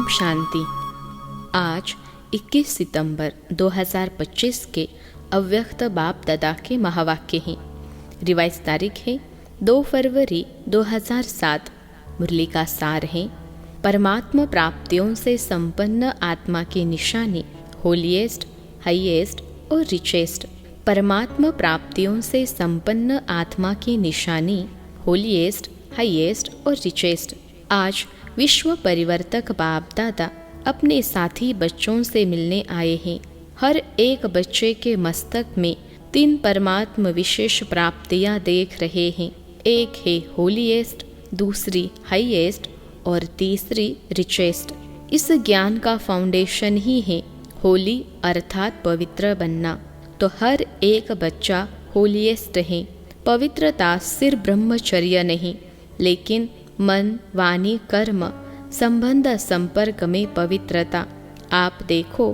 शांति। आज 21 सितंबर 2025 के अव्यक्त बाप दादा के महावाक्य हैं। रिवाइज तारीख है 2 फरवरी 2007। मुरली का सार है, परमात्मा प्राप्तियों से संपन्न आत्मा की निशानी होलीएस्ट, हाईएस्ट और रिचेस्ट। परमात्मा प्राप्तियों से संपन्न आत्मा की निशानी होलीएस्ट, हाईएस्ट और रिचेस्ट। आज विश्व परिवर्तक बाप दादा अपने साथी बच्चों से मिलने आए हैं। हर एक बच्चे के मस्तक में 3 परमात्मा विशेष प्राप्तियां देख रहे हैं। एक है होलीएस्ट, दूसरी हाईएस्ट और तीसरी रिचेस्ट। इस ज्ञान का फाउंडेशन ही है होली अर्थात पवित्र बनना। तो हर एक बच्चा होलीएस्ट है। पवित्रता सिर्फ ब्रह्मचर्य नहीं, लेकिन मन, वाणी, कर्म, संबंध, संपर्क में पवित्रता। आप देखो,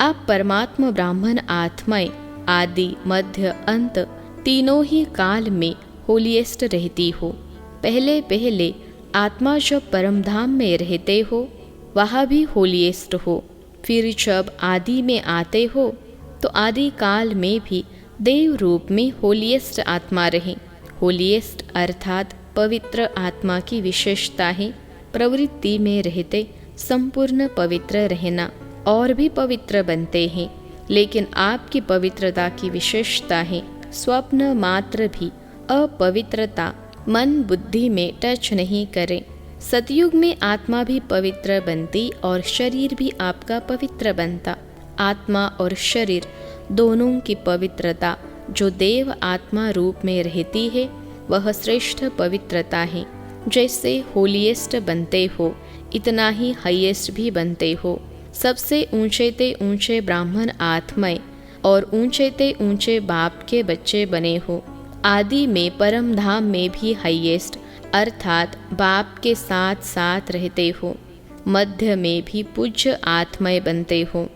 आप परमात्मा ब्राह्मण आत्माएं आदि, मध्य, अंत तीनों ही काल में होलीएस्ट रहती हो। पहले आत्मा जब परमधाम में रहते हो वहाँ भी होलीएस्ट हो। फिर जब आदि में आते हो तो आदि काल में भी देव रूप में होलीएस्ट आत्मा रहे। होलीएस्ट अर्थात पवित्र आत्मा की विशेषता है प्रवृत्ति में रहते संपूर्ण पवित्र रहना। और भी पवित्र बनते हैं, लेकिन आपकी पवित्रता की विशेषता है स्वप्न मात्र भी अपवित्रता मन बुद्धि में टच नहीं करे। सतयुग में आत्मा भी पवित्र बनती और शरीर भी आपका पवित्र बनता। आत्मा और शरीर दोनों की पवित्रता जो देव आत्मा रूप में रहती है वह श्रेष्ठ पवित्रता है। जैसे होलीएस्ट बनते हो इतना ही हाईएस्ट भी बनते हो। सबसे ऊंचे ते ऊंचे ब्राह्मण आत्माएं और ऊंचे ते ऊंचे बाप के बच्चे बने हो। आदि में परम धाम में भी हाईएस्ट अर्थात बाप के साथ साथ रहते हो। मध्य में भी पूज्य आत्माएं बनते हो।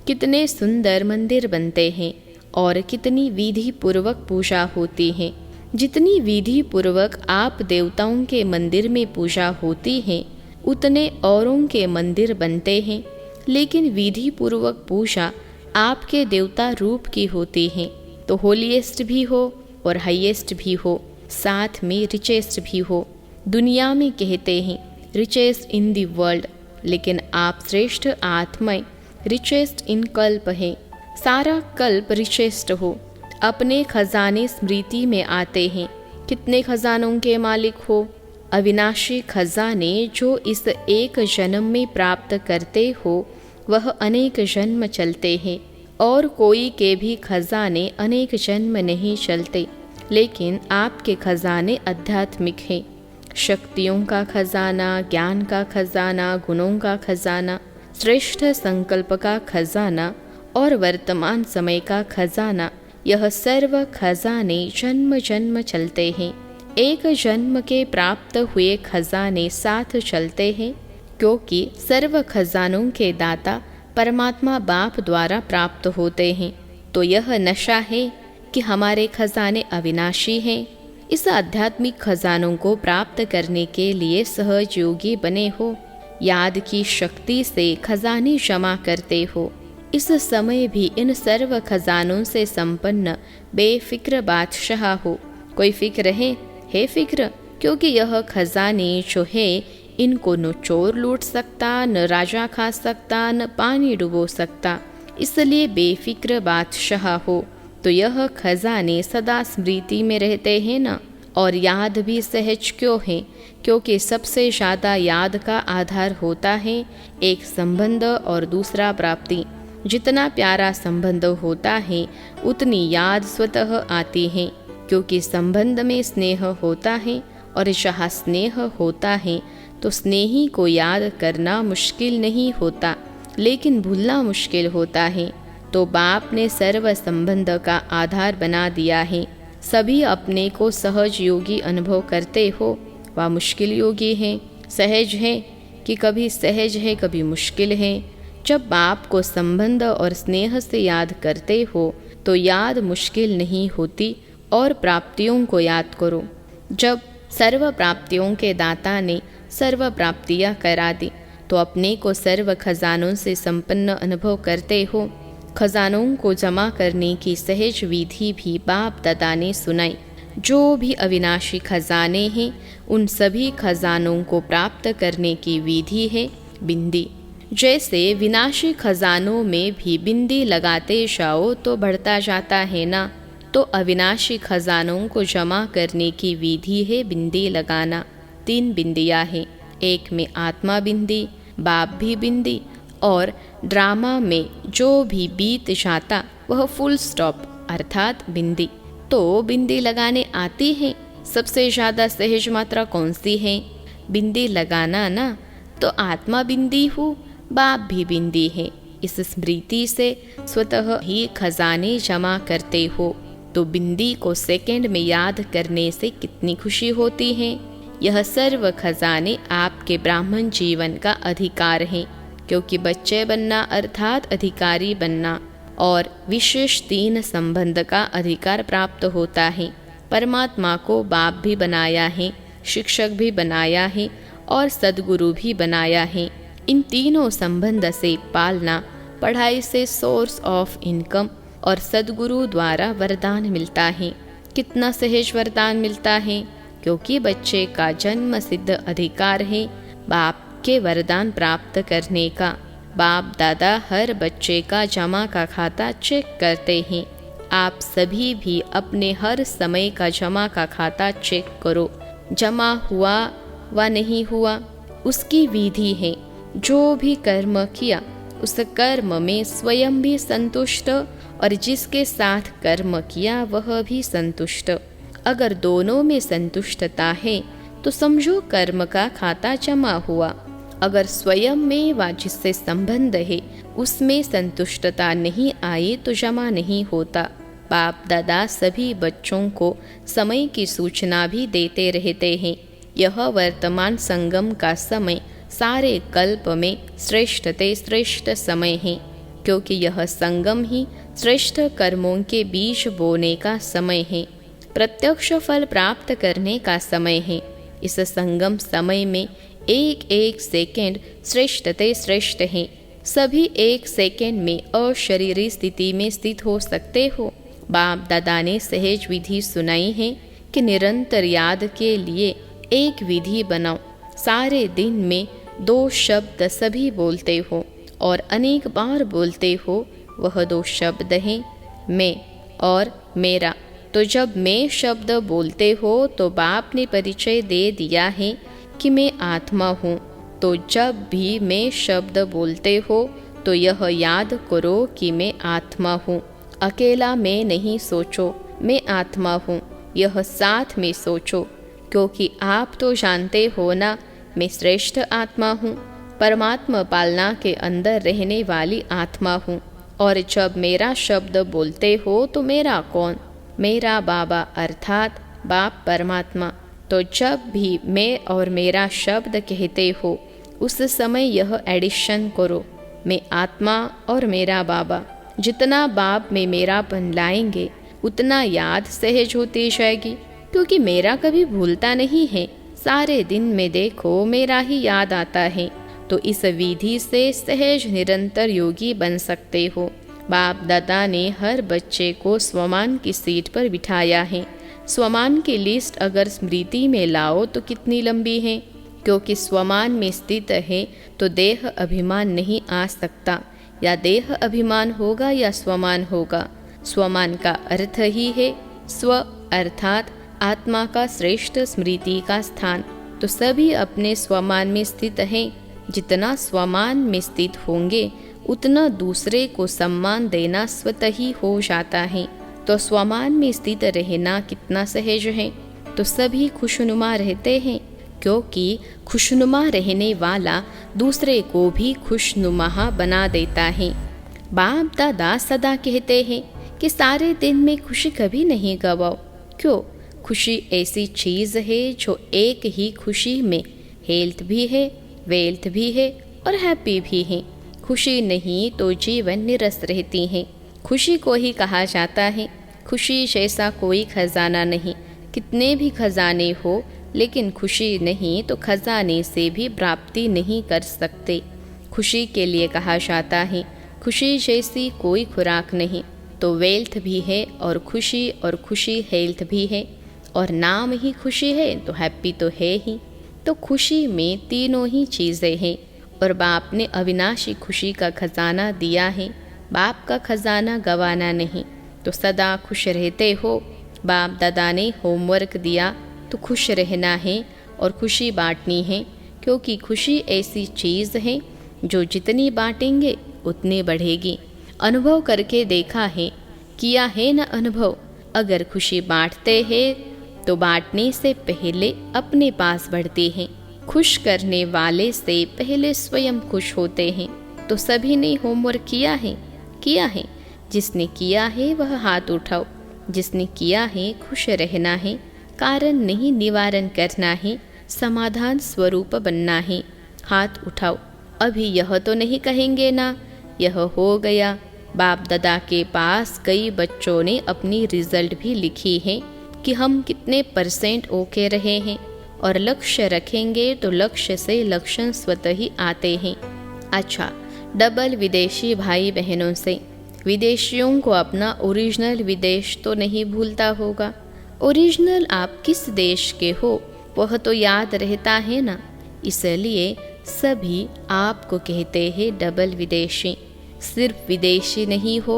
कितने सुंदर मंदिर बनते हैं और कितनी विधि पूर्वक पूजा होती है। जितनी विधि पूर्वक आप देवताओं के मंदिर में पूजा होती है उतने औरों के मंदिर बनते हैं, लेकिन विधि पूर्वक पूजा आपके देवता रूप की होती है। तो होलीएस्ट भी हो और हाईएस्ट भी हो, साथ में रिचेस्ट भी हो। दुनिया में कहते हैं रिचेस्ट इन द वर्ल्ड, लेकिन आप श्रेष्ठ आत्माएं रिचेस्ट इन कल्प है। सारा कल्प रिचेस्ट हो। अपने खजाने स्मृति में आते हैं। कितने खजानों के मालिक हो? अविनाशी खजाने जो इस एक जन्म में प्राप्त करते हो वह अनेक जन्म चलते हैं। और कोई के भी खजाने अनेक जन्म नहीं चलते, लेकिन आपके खजाने आध्यात्मिक हैं। शक्तियों का खजाना, ज्ञान का खजाना, गुणों का खजाना, श्रेष्ठ संकल्प का खजाना और वर्तमान समय का खजाना, यह सर्व खजाने जन्म जन्म चलते हैं। एक जन्म के प्राप्त हुए खजाने साथ चलते हैं, क्योंकि सर्व खजानों के दाता परमात्मा बाप द्वारा प्राप्त होते हैं। तो यह नशा है कि हमारे खजाने अविनाशी हैं। इस आध्यात्मिक खजानों को प्राप्त करने के लिए सहज योगी बने हो। याद की शक्ति से खजाने जमा करते हो। इस समय भी इन सर्व खजानों से संपन्न बेफिक्र बादशाह हो। कोई फिक्र है फिक्र, क्योंकि यह खजाने जो है इनको न चोर लूट सकता, न राजा खा सकता, न पानी डुबो सकता। इसलिए बेफिक्र बादशाह हो। तो यह खजाने सदा स्मृति में रहते हैं ना। और याद भी सहज क्यों है? क्योंकि सबसे ज़्यादा याद का आधार होता है एक संबंध और दूसरा प्राप्ति। जितना प्यारा संबंध होता है उतनी याद स्वतः आती है, क्योंकि संबंध में स्नेह होता है और जहाँ स्नेह होता है तो स्नेही को याद करना मुश्किल नहीं होता, लेकिन भूलना मुश्किल होता है। तो बाप ने सर्व संबंध का आधार बना दिया है। सभी अपने को सहज योगी अनुभव करते हो व मुश्किल योगी हैं। सहज है कि कभी सहज है कभी मुश्किल है। जब बाप को संबंध और स्नेह से याद करते हो तो याद मुश्किल नहीं होती। और प्राप्तियों को याद करो। जब सर्व प्राप्तियों के दाता ने सर्व प्राप्तियाँ करा दी तो अपने को सर्व खजानों से संपन्न अनुभव करते हो। खजानों को जमा करने की सहज विधि भी बाप दादा ने सुनाई। जो भी अविनाशी खजाने हैं, उन सभी खजानों को प्राप्त करने की विधि है बिंदी। जैसे विनाशी खजानों में भी बिंदी लगाते जाओ तो बढ़ता जाता है ना, तो अविनाशी खजानों को जमा करने की विधि है बिंदी लगाना। 3 बिंदियाँ हैं, एक में आत्मा बिंदी, बाप भी बिंदी, और ड्रामा में जो भी बीत जाता वह फुल स्टॉप अर्थात बिंदी। तो बिंदी लगाने आती है। सबसे ज़्यादा सहज मात्रा कौन सी है? बिंदी लगाना ना। तो आत्मा बिंदी हूँ, बाप भी बिंदी है। इस स्मृति से स्वतः ही खजाने जमा करते हो। तो बिंदी को सेकंड में याद करने से कितनी खुशी होती है। यह सर्व खजाने आपके ब्राह्मण जीवन का अधिकार है, क्योंकि बच्चे बनना अर्थात अधिकारी बनना और विशेष 3 संबंध का अधिकार प्राप्त होता है। परमात्मा को बाप भी बनाया है, शिक्षक भी बनाया है और सद्गुरु भी बनाया है। इन तीनों संबंध से पालना, पढ़ाई से सोर्स ऑफ इनकम और सद्गुरु द्वारा वरदान मिलता है। कितना सहज वरदान मिलता है, क्योंकि बच्चे का जन्म सिद्ध अधिकार है बाप के वरदान प्राप्त करने का। बाप दादा हर बच्चे का जमा का खाता चेक करते हैं। आप सभी भी अपने हर समय का जमा का खाता चेक करो। जमा हुआ व नहीं हुआ उसकी विधि है। जो भी कर्म किया उस कर्म में स्वयं भी संतुष्ट और जिसके साथ कर्म किया वह भी संतुष्ट। अगर दोनों में संतुष्टता है तो समझो कर्म का खाता जमा हुआ। अगर स्वयं में व जिससे संबंध है उसमें संतुष्टता नहीं आई तो जमा नहीं होता। बाप दादा सभी बच्चों को समय की सूचना भी देते रहते हैं। यह वर्तमान संगम का समय सारे कल्प में श्रेष्ठते श्रेष्ठ समय है, क्योंकि यह संगम ही श्रेष्ठ कर्मों के बीज बोने का समय है, प्रत्यक्ष फल प्राप्त करने का समय है। इस संगम समय में एक एक सेकंड श्रेष्ठते श्रेष्ठ है। सभी एक सेकंड में अशरीरी स्थिति में स्थित हो सकते हो। बाप दादा ने सहज विधि सुनाई है कि निरंतर याद के लिए एक विधि बनाओ। सारे दिन में 2 शब्द सभी बोलते हो और अनेक बार बोलते हो। वह 2 शब्द हैं मैं और मेरा। तो जब मैं शब्द बोलते हो तो बाप ने परिचय दे दिया है कि मैं आत्मा हूँ। तो जब भी मैं शब्द बोलते हो तो यह याद करो कि मैं आत्मा हूँ। अकेला मैं नहीं सोचो मैं आत्मा हूँ, यह साथ में सोचो, क्योंकि आप तो जानते हो ना मैं श्रेष्ठ आत्मा हूँ, परमात्मा पालना के अंदर रहने वाली आत्मा हूँ। और जब मेरा शब्द बोलते हो तो मेरा कौन? मेरा बाबा अर्थात बाप परमात्मा। तो जब भी मैं और मेरा शब्द कहते हो उस समय यह एडिशन करो, मैं आत्मा और मेरा बाबा। जितना बाप में मेरापन लाएंगे उतना याद सहज होती जाएगी, क्योंकि मेरा कभी भूलता नहीं है। सारे दिन में देखो मेरा ही याद आता है। तो इस विधि से सहज निरंतर योगी बन सकते हो। बाप दादा ने हर बच्चे को स्वमान की सीट पर बिठाया है। स्वमान की लिस्ट अगर स्मृति में लाओ तो कितनी लंबी है, क्योंकि स्वमान में स्थित है तो देह अभिमान नहीं आ सकता। या देह अभिमान होगा या स्वमान होगा। स्वमान का अर्थ ही है स्व अर्थात आत्मा का श्रेष्ठ स्मृति का स्थान। तो सभी अपने स्वमान में स्थित हैं। जितना स्वमान में स्थित होंगे उतना दूसरे को सम्मान देना स्वतः ही हो जाता है। तो स्वमान में स्थित रहना कितना सहज है। तो सभी खुशनुमा रहते हैं, क्योंकि खुशनुमा रहने वाला दूसरे को भी खुशनुमा बना देता है। बाप दादा सदा कहते हैं कि सारे दिन में खुशी कभी नहीं गवाओ। क्यों? खुशी ऐसी चीज़ है जो एक ही खुशी में हेल्थ भी है, वेल्थ भी है और हैप्पी भी है। खुशी नहीं तो जीवन निरस रहती है। खुशी को ही कहा जाता है खुशी जैसा कोई खजाना नहीं। कितने भी खजाने हो लेकिन खुशी नहीं तो खजाने से भी प्राप्ति नहीं कर सकते। खुशी के लिए कहा जाता है, खुशी जैसी कोई खुराक नहीं। तो वेल्थ भी है और खुशी हेल्थ भी है, और नाम ही खुशी है तो हैप्पी तो है ही। तो खुशी में तीनों ही चीज़ें हैं, और बाप ने अविनाशी खुशी का खजाना दिया है। बाप का खजाना गंवाना नहीं, तो सदा खुश रहते हो। बाप दादा ने होमवर्क दिया तो खुश रहना है और खुशी बांटनी है, क्योंकि खुशी ऐसी चीज़ है जो जितनी बांटेंगे उतनी बढ़ेगी। अनुभव करके देखा है, किया है ना अनुभव। अगर खुशी बांटते हैं तो बांटने से पहले अपने पास बढ़ते हैं। खुश करने वाले से पहले स्वयं खुश होते हैं। तो सभी ने होमवर्क किया है? किया है। जिसने किया है वह हाथ उठाओ। जिसने किया है खुश रहना है, कारण नहीं निवारण करना है, समाधान स्वरूप बनना है। हाथ उठाओ। अभी यह तो नहीं कहेंगे ना यह हो गया। बाप दादा के पास कई बच्चों ने अपनी रिजल्ट भी लिखी है कि हम कितने % ओके रहे हैं, और लक्ष्य रखेंगे तो लक्ष्य से लक्षण स्वतः ही आते हैं। अच्छा, डबल विदेशी भाई बहनों से, विदेशियों को अपना ओरिजिनल विदेश तो नहीं भूलता होगा। ओरिजिनल आप किस देश के हो वह तो याद रहता है ना, इसलिए सभी आपको कहते हैं डबल विदेशी। सिर्फ विदेशी नहीं हो,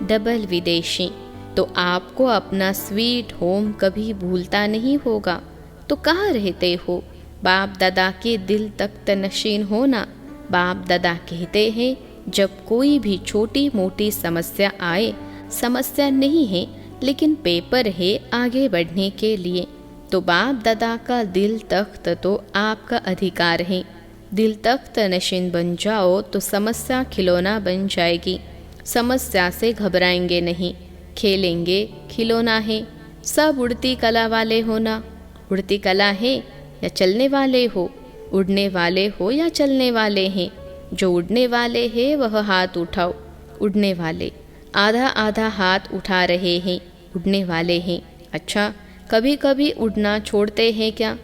डबल विदेशी। तो आपको अपना स्वीट होम कभी भूलता नहीं होगा। तो कहाँ रहते हो? बाप दादा के दिल तख्त नशीन हो ना। बाप दादा कहते हैं, जब कोई भी छोटी मोटी समस्या आए, समस्या नहीं है लेकिन पेपर है आगे बढ़ने के लिए, तो बाप दादा का दिल तख्त तो आपका अधिकार है। दिल तख्त नशीन बन जाओ तो समस्या खिलौना बन जाएगी। समस्या से घबराएंगे नहीं, खेलेंगे, खिलौना है। सब उड़ती कला वाले हो ना। उड़ती कला है या चलने वाले हो? उड़ने वाले हो या चलने वाले हैं? जो उड़ने वाले हैं वह हाथ उठाओ। उड़ने वाले आधा आधा हाथ उठा रहे हैं, उड़ने वाले हैं। अच्छा, कभी कभी उड़ना छोड़ते हैं क्या?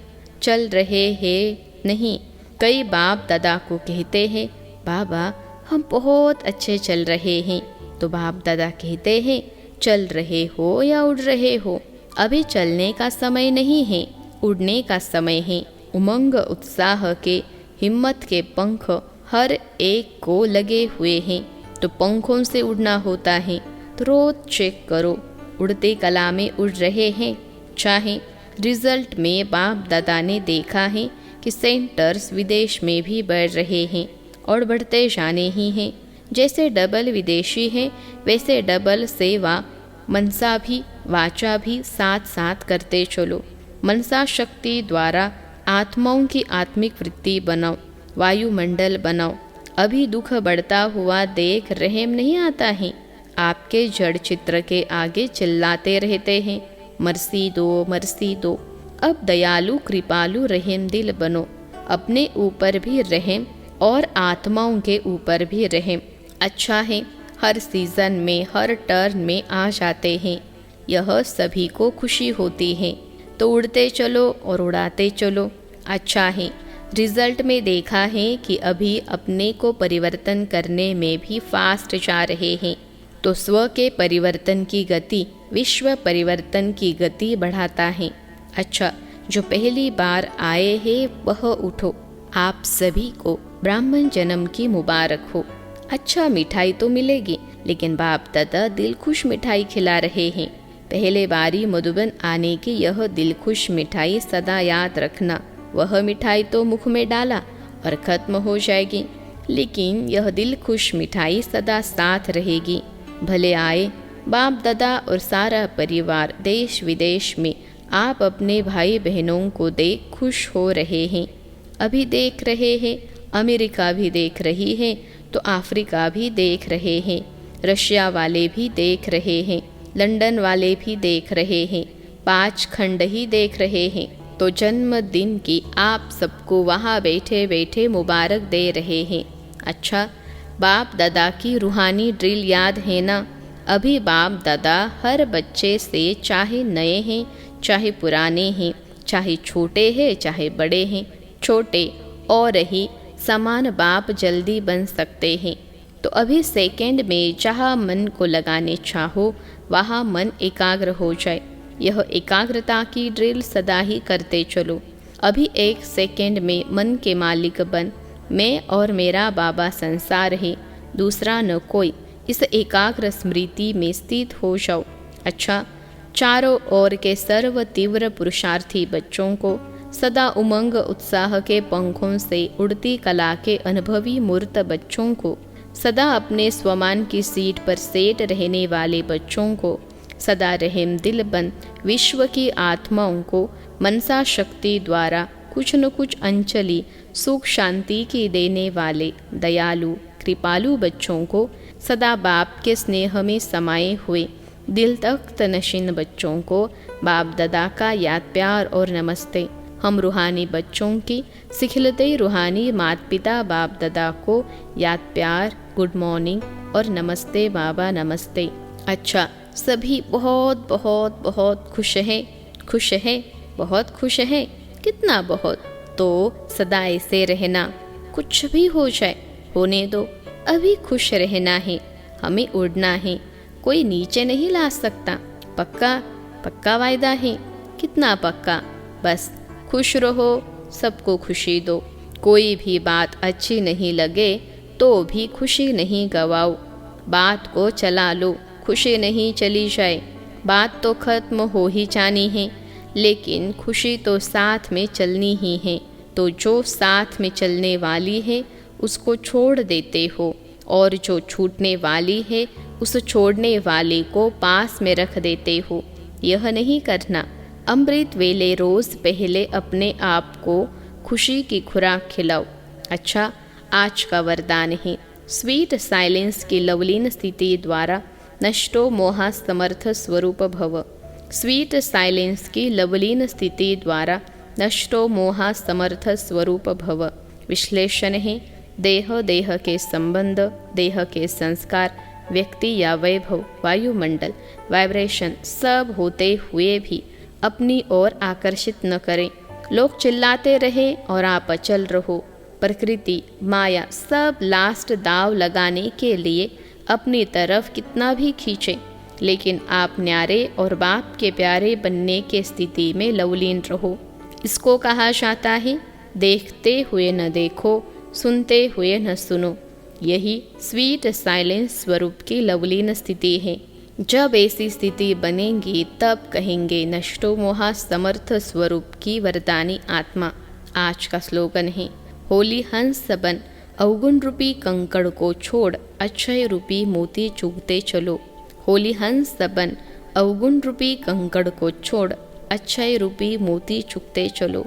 चल रहे हैं नहीं। कई बाप दादा को कहते हैं, बाबा हम बहुत अच्छे चल रहे हैं। तो बाप दादा कहते हैं, चल रहे हो या उड़ रहे हो? अभी चलने का समय नहीं है, उड़ने का समय है। उमंग उत्साह के हिम्मत के पंख हर एक को लगे हुए हैं, तो पंखों से उड़ना होता है। तो रोज चेक करो, उड़ते कला में उड़ रहे हैं। चाहे रिजल्ट में बाप दादा ने देखा है कि सेंटर्स विदेश में भी बढ़ रहे हैं और बढ़ते जाने ही हैं। जैसे डबल विदेशी है वैसे डबल सेवा मनसा भी वाचा भी साथ साथ करते चलो। मनसा शक्ति द्वारा आत्माओं की आत्मिक वृत्ति बनाओ, वायुमंडल बनाओ। अभी दुख बढ़ता हुआ देख रहम नहीं आता है। आपके जड़ चित्र के आगे चिल्लाते रहते हैं, मर्सी दो, मर्सी दो। अब दयालु कृपालु रहम दिल बनो। अपने ऊपर भी रहम और आत्माओं के ऊपर भी रहम। अच्छा है, हर सीज़न में हर टर्न में आ जाते हैं। यह सभी को खुशी होती है। तो उड़ते चलो और उड़ाते चलो। अच्छा है, रिजल्ट में देखा है कि अभी अपने को परिवर्तन करने में भी फास्ट जा रहे हैं। तो स्व के परिवर्तन की गति विश्व परिवर्तन की गति बढ़ाता है। अच्छा, जो पहली बार आए हैं वह उठो। आप सभी को ब्राह्मण जन्म की मुबारक हो। अच्छा, मिठाई तो मिलेगी, लेकिन बाप दादा दिल खुश मिठाई खिला रहे हैं। पहले बारी मधुबन आने की यह दिल खुश मिठाई सदा याद रखना। वह मिठाई तो मुख में डाला और ख़त्म हो जाएगी, लेकिन यह दिल खुश मिठाई सदा साथ रहेगी। भले आए बाप दादा और सारा परिवार देश विदेश में आप अपने भाई बहनों को देख खुश हो रहे हैं। अभी देख रहे हैं, अमेरिका भी देख रही है, तो अफ्रीका भी देख रहे हैं, रशिया वाले भी देख रहे हैं, लंदन वाले भी देख रहे हैं, 5 खंड ही देख रहे हैं। तो जन्मदिन की आप सबको वहाँ बैठे बैठे मुबारक दे रहे हैं। अच्छा, बाप दादा की रूहानी ड्रिल याद है ना? अभी बाप दादा हर बच्चे से, चाहे नए हैं चाहे पुराने हैं, चाहे छोटे हैं चाहे बड़े हैं। छोटे और ही समान बाप जल्दी बन सकते हैं। तो अभी सेकंड में जहाँ मन को लगाने चाहो वहाँ मन एकाग्र हो जाए। यह एकाग्रता की ड्रिल सदा ही करते चलो। अभी एक सेकंड में मन के मालिक बन, मैं और मेरा बाबा संसार है, दूसरा न कोई। इस एकाग्र स्मृति में स्थित हो जाओ। अच्छा, चारों ओर के सर्व तीव्र पुरुषार्थी बच्चों को, सदा उमंग उत्साह के पंखों से उड़ती कला के अनुभवी मूर्त बच्चों को, सदा अपने स्वमान की सीट पर सेट रहने वाले बच्चों को, सदा रहम दिल बन विश्व की आत्माओं को मनसा शक्ति द्वारा कुछ न कुछ अंचली सुख शांति की देने वाले दयालु कृपालु बच्चों को, सदा बाप के स्नेह में समाये हुए दिल तख्त नशीन बच्चों को बाप दादा का याद प्यार और नमस्ते। हम रूहानी बच्चों की सिखलते रूहानी माता पिता बाप दादा को याद प्यार, गुड मॉर्निंग और नमस्ते बाबा नमस्ते। अच्छा, सभी बहुत बहुत बहुत खुश हैं, खुश हैं, बहुत खुश हैं। कितना बहुत? तो सदा ऐसे रहना, कुछ भी हो जाए होने दो। अभी खुश रहना है, हमें उड़ना है, कोई नीचे नहीं ला सकता। पक्का? पक्का वायदा है। कितना पक्का? बस खुश रहो, सबको खुशी दो। कोई भी बात अच्छी नहीं लगे तो भी खुशी नहीं गवाओ। बात को चला लो, खुशी नहीं चली जाए। बात तो खत्म हो ही जानी है, लेकिन खुशी तो साथ में चलनी ही है। तो जो साथ में चलने वाली है उसको छोड़ देते हो, और जो छूटने वाली है उस छोड़ने वाले को पास में रख देते हो। यह नहीं करना। अमृत वेले रोज पहले अपने आप को खुशी की खुराक खिलाओ। अच्छा, आज का वरदान है, स्वीट साइलेंस की लवलीन स्थिति द्वारा नष्टो मोहा समर्थ स्वरूप भव। स्वीट साइलेंस की लवलीन स्थिति द्वारा नष्टो मोहा समर्थ स्वरूप भव। विश्लेषण है, देह, देह के संबंध, देह के संस्कार, व्यक्ति या वैभव, वायुमंडल, वाइब्रेशन सब होते हुए भी अपनी ओर आकर्षित न करें। लोग चिल्लाते रहे और आप अचल रहो। प्रकृति, माया सब लास्ट दाव लगाने के लिए अपनी तरफ कितना भी खींचे, लेकिन आप न्यारे और बाप के प्यारे बनने के स्थिति में लवलीन रहो। इसको कहा जाता है, देखते हुए न देखो, सुनते हुए न सुनो। यही स्वीट साइलेंस स्वरूप की लवलीन स्थिति है। जब ऐसी स्थिति बनेगी तब कहेंगे नष्टो मोहा समर्थ स्वरूप की वरदानी आत्मा। आज का स्लोगन है, होली हंस बन अवगुण रूपी कंकड़ को छोड़ अक्षय रूपी मोती चुगते चलो। होली हंस बन अवगुण रूपी कंकड़ को छोड़ अक्षय रूपी मोती चुगते चलो।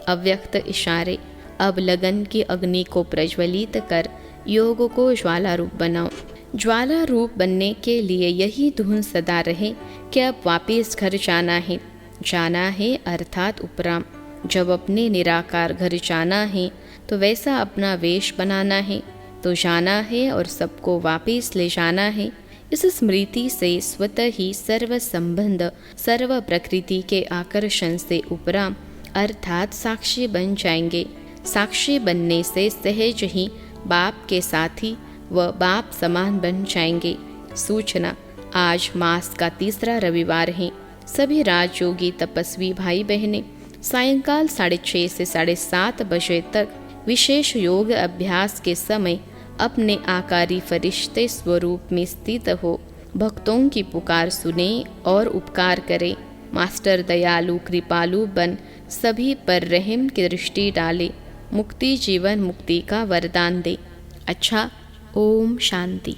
अव्यक्त इशारे, अब लगन की अग्नि को प्रज्वलित कर योग को ज्वाला रूप बनाओ। ज्वाला रूप बनने के लिए यही धुन सदा रहे कि अब वापस घर जाना है। जाना है अर्थात उपराम। जब अपने निराकार घर जाना है तो वैसा अपना वेश बनाना है। तो जाना है और सबको वापस ले जाना है। इस स्मृति से स्वतः ही सर्व संबंध, सर्व प्रकृति के आकर्षण से उपराम अर्थात साक्षी बन जाएंगे। साक्षी बनने से सहज ही बाप के साथी व बाप समान बन जाएंगे। सूचना, आज मास का तीसरा रविवार है। सभी राजयोगी तपस्वी भाई बहनें सायंकाल 6:30 से 7:30 बजे तक विशेष योग अभ्यास के समय अपने आकारी फरिश्ते स्वरूप में स्थित हो भक्तों की पुकार सुने और उपकार करें। मास्टर दयालु कृपालु बन सभी पर रहम की दृष्टि डाले, मुक्ति जीवन मुक्ति का वरदान दे। अच्छा, ओम शांति।